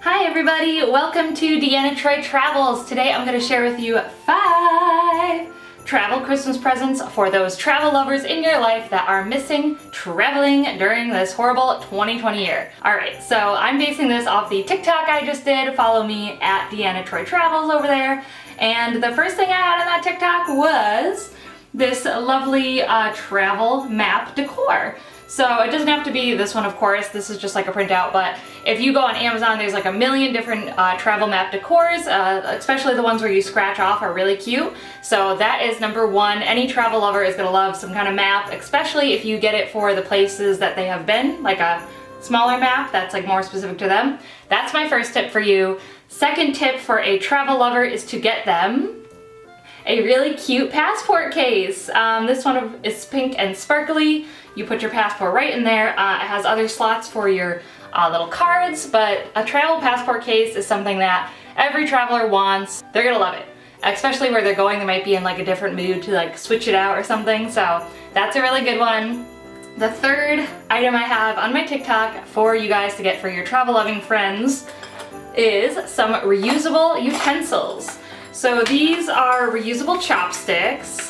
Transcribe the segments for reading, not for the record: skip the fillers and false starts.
Hi everybody, welcome to Deanna Troy Travels. Today I'm going to share with you 5 travel Christmas presents for those travel lovers in your life that are missing traveling during this horrible 2020 year. Alright, so I'm basing this off the TikTok I just did. Follow me at Deanna Troy Travels over there. And the first thing I had on that TikTok was this lovely travel map decor. So it doesn't have to be this one, of course. This is just like a printout, but if you go on Amazon, there's like a million different travel map decors, especially the ones where you scratch off are really cute. So that is number 1. Any travel lover is gonna love some kind of map, especially if you get it for the places that they have been, like a smaller map that's like more specific to them. That's my first tip for you. Second tip for a travel lover is to get them a really cute passport case. This one is pink and sparkly. You put your passport right in there. It has other slots for your little cards, but a travel passport case is something that every traveler wants. They're gonna love it, especially where they're going. They might be in like a different mood to like switch it out or something, so that's a really good one. The third item I have on my TikTok for you guys to get for your travel loving friends is some reusable utensils. So these are reusable chopsticks.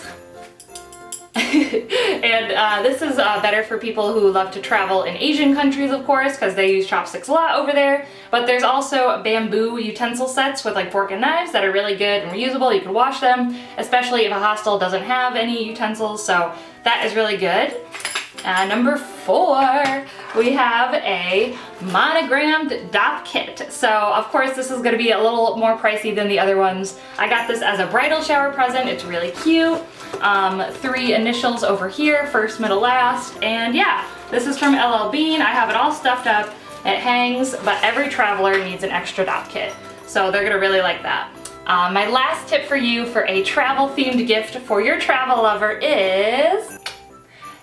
And this is better for people who love to travel in Asian countries, of course, because they use chopsticks a lot over there. But there's also bamboo utensil sets with like fork and knives that are really good and reusable. You can wash them, especially if a hostel doesn't have any utensils, so that is really good. Number 4, we have a Monogrammed Dopp Kit. So of course this is going to be a little more pricey than the other ones. I got this as a bridal shower present. It's really cute. 3 initials over here, first, middle, last, and yeah, this is from LL Bean. I have it all stuffed up. It hangs, but every traveler needs an extra Dopp Kit, so they're going to really like that. My last tip for you for a travel themed gift for your travel lover is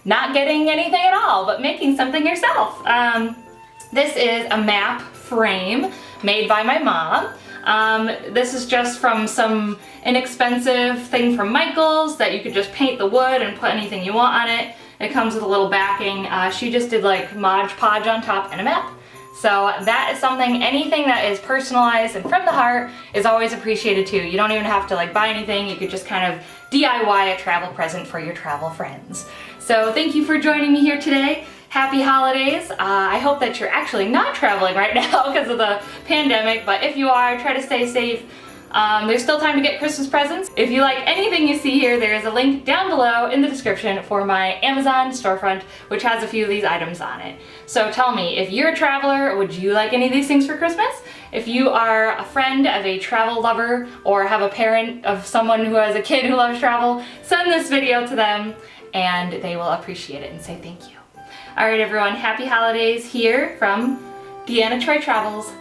not getting anything at all, but making something yourself. This is a map frame made by my mom. This is just from some inexpensive thing from Michael's that you could just paint the wood and put anything you want on it. It comes with a little backing. She just did like Mod Podge on top and a map. So that is something, anything that is personalized and from the heart is always appreciated too. You don't even have to like buy anything. You could just kind of DIY a travel present for your travel friends. So thank you for joining me here today. Happy holidays. I hope that you're actually not traveling right now because of the pandemic, but if you are, try to stay safe. There's still time to get Christmas presents. If you like anything you see here, there is a link down below in the description for my Amazon storefront, which has a few of these items on it. So tell me, if you're a traveler, would you like any of these things for Christmas? If you are a friend of a travel lover or have a parent of someone who has a kid who loves travel, send this video to them and they will appreciate it and say thank you. Alright everyone, happy holidays here from Deanna Troy Travels.